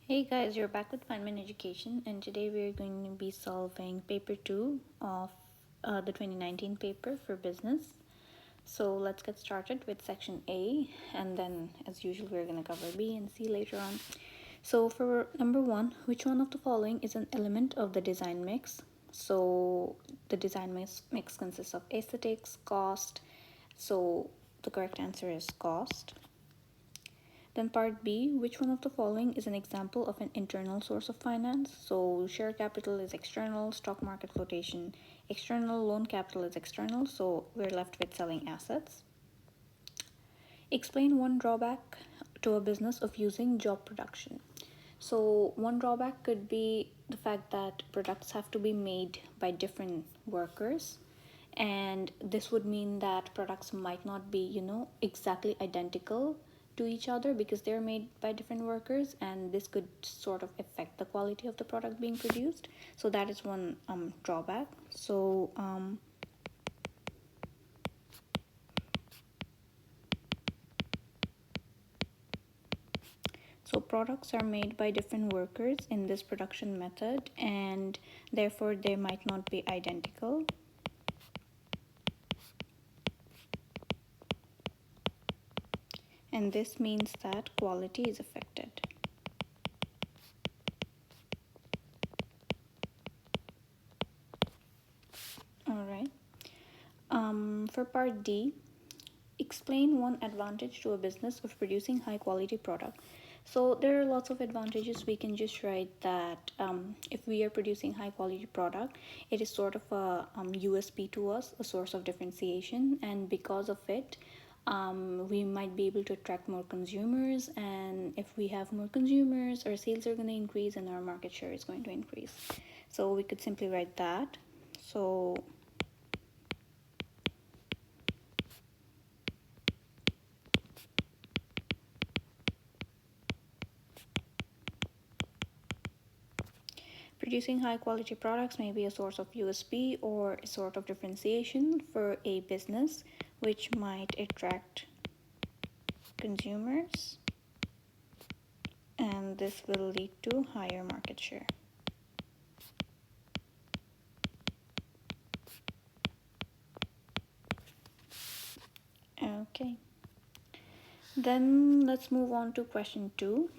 Hey guys, you're back with Feynman Education, and today we're going to be solving paper 2 of the 2019 paper for business. So let's get started with section A, and then as usual we're going to cover B and C later on. So for number 1, which one of the following is an element of the design mix? So the design mix consists of aesthetics, cost. So the correct answer is cost. Then part B, which one of the following is an example of an internal source of finance? So share capital is external, stock market flotation external, loan capital is external, so we're left with selling assets. Explain one drawback to a business of using job production. So one drawback could be the fact that products have to be made by different workers, and this would mean that products might not be exactly identical to each other because they're made by different workers, and this could sort of affect the quality of the product being produced. So that is one drawback. So products are made by different workers in this production method, and therefore they might not be identical. And this means that quality is affected. All right. For part D, explain one advantage to a business of producing high quality product. So there are lots of advantages. We can just write that if we are producing high quality product, it is sort of a USP to us, a source of differentiation, and because of it, we might be able to attract more consumers, and if we have more consumers, our sales are going to increase and our market share is going to increase. So we could simply write that. So producing high quality products may be a source of USP or a sort of differentiation for a business, which might attract consumers, and this will lead to higher market share. Okay, then let's move on to question 2.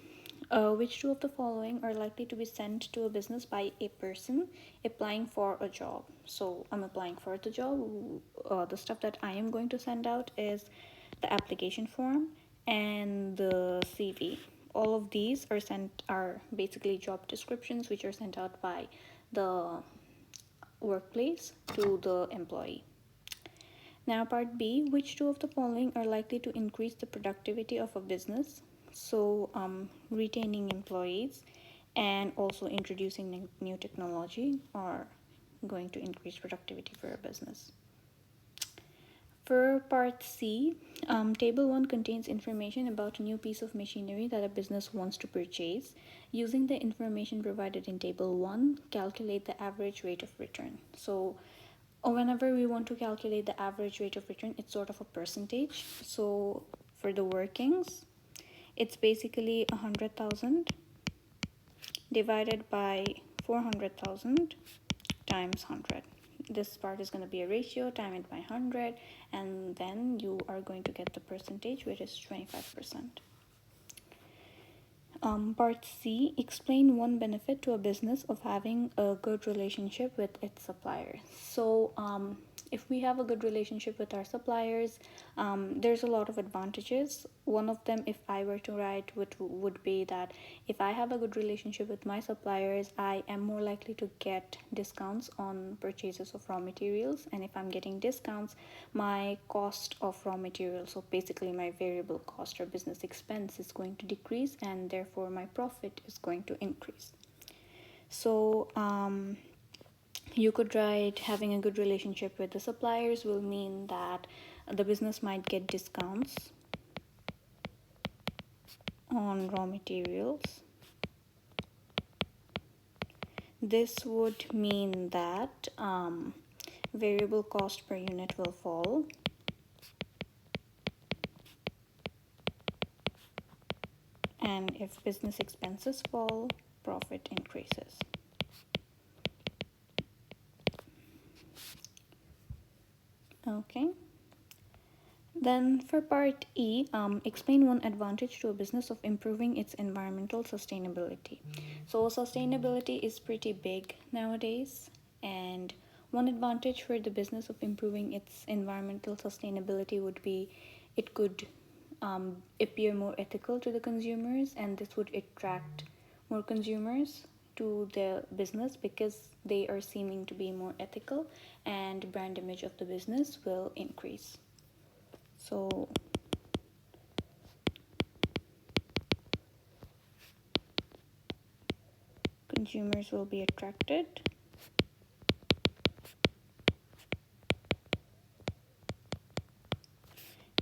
Which two of the following are likely to be sent to a business by a person applying for a job? So I'm applying for the job. The stuff that I am going to send out is the application form and the CV. All of these are basically job descriptions which are sent out by the workplace to the employee. Now part B, which two of the following are likely to increase the productivity of a business? So retaining employees and also introducing new technology are going to increase productivity for a business. For part C, table 1 contains information about a new piece of machinery that a business wants to purchase. Using the information provided in table 1, calculate the average rate of return. So whenever we want to calculate the average rate of return, it's sort of a percentage. So for the workings, it's basically 100,000 divided by 400,000 times 100. This part is going to be a ratio, time it by 100, and then you are going to get the percentage, which is 25%. Part C, explain one benefit to a business of having a good relationship with its suppliers. So if we have a good relationship with our suppliers, there's a lot of advantages. One of them, if I were to write, would be that if I have a good relationship with my suppliers, I am more likely to get discounts on purchases of raw materials, and if I'm getting discounts, my cost of raw materials, so basically my variable cost or business expense, is going to decrease, and therefore my profit is going to increase. So you could write having a good relationship with the suppliers will mean that the business might get discounts on raw materials. This would mean that variable cost per unit will fall. And if business expenses fall, profit increases. Okay. Then for part E, explain one advantage to a business of improving its environmental sustainability. So sustainability is pretty big nowadays, and one advantage for the business of improving its environmental sustainability would be it could appear more ethical to the consumers, and this would attract more consumers to the business because they are seeming to be more ethical, and brand image of the business will increase. So consumers will be attracted,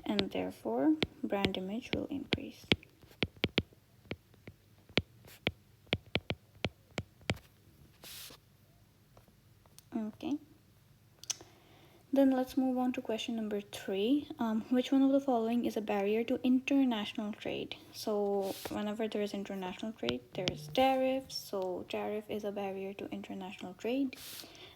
and therefore brand image will increase. Okay. Then let's move on to question number 3. Which one of the following is a barrier to international trade? So whenever there is international trade, there is tariffs. So tariff is a barrier to international trade.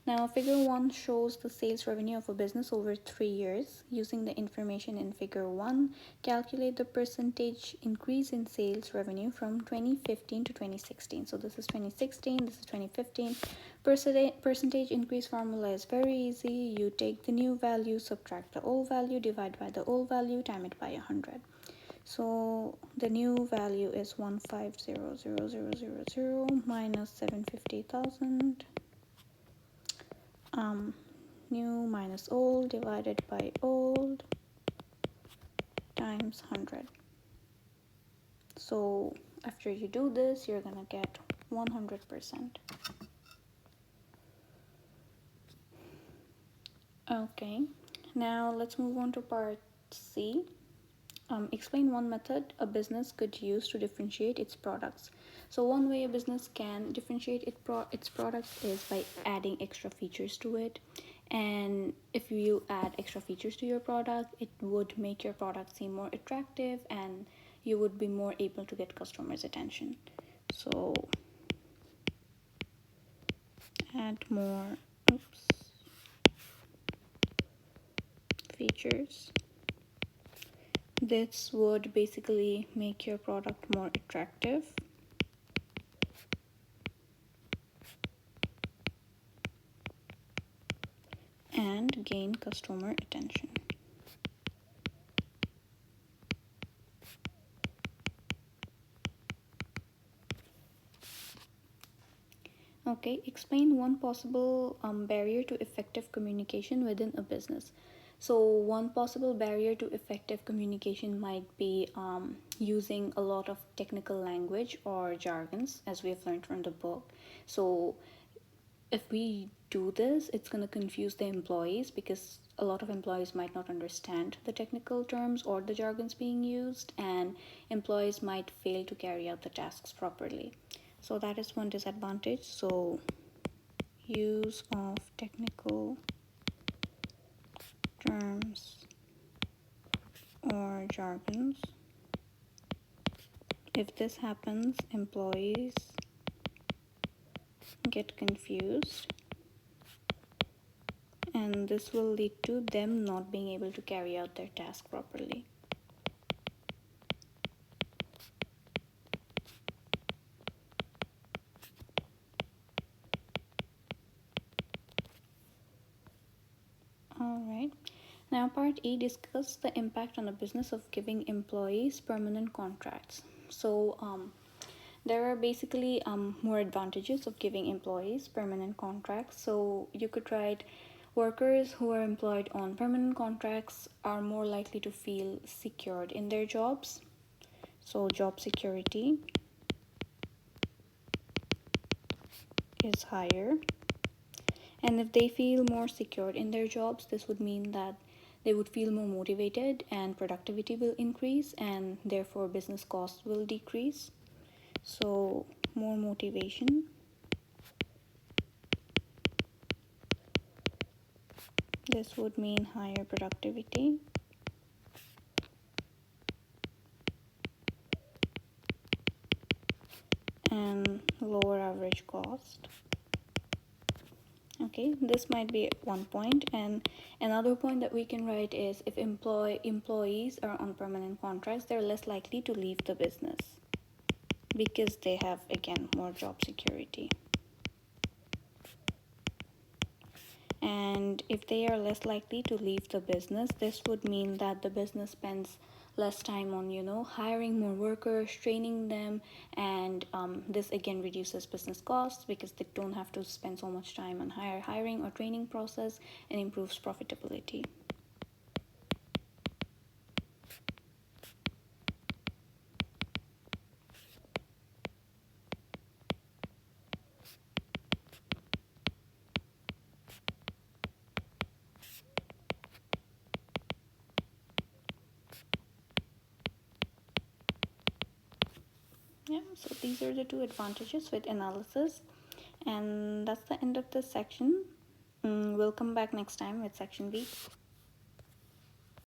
Now, figure 1 shows the sales revenue of a business over 3 years. Using the information in figure 1, calculate the percentage increase in sales revenue from 2015 to 2016. So this is 2016, this is 2015. Percentage increase formula is very easy. You take the new value, subtract the old value, divide by the old value, time it by 100. So the new value is 150,000 minus 750,000. New minus old divided by old times 100. So after you do this, you're gonna get 100%. Okay, now let's move on to part C. Explain one method a business could use to differentiate its products. So one way a business can differentiate its products is by adding extra features to it. And if you add extra features to your product, it would make your product seem more attractive, and you would be more able to get customers' attention. So add more features. This would basically make your product more attractive. And gain customer attention. Okay, explain one possible barrier to effective communication within a business. So one possible barrier to effective communication might be using a lot of technical language or jargons, as we have learned from the book. So if we do this, it's going to confuse the employees because a lot of employees might not understand the technical terms or the jargons being used, and employees might fail to carry out the tasks properly. So that is one disadvantage. So use of technical terms or jargons. If this happens, employees get confused, and this will lead to them not being able to carry out their task properly. Alright, now part E, discuss the impact on a business of giving employees permanent contracts. So there are basically more advantages of giving employees permanent contracts. So you could write, workers who are employed on permanent contracts are more likely to feel secured in their jobs. So job security is higher. And if they feel more secured in their jobs, this would mean that they would feel more motivated and productivity will increase, and therefore business costs will decrease. So more motivation. This would mean higher productivity. and lower average cost. Okay, this might be one point. And another point that we can write is if employees are on permanent contracts, they're less likely to leave the business because they have, again, more job security. And if they are less likely to leave the business, this would mean that the business spends less time on hiring more workers, training them, and this again reduces business costs because they don't have to spend so much time on hiring or training process, and improves profitability. Yeah, so these are the two advantages with analysis, and that's the end of this section. We'll come back next time with section B.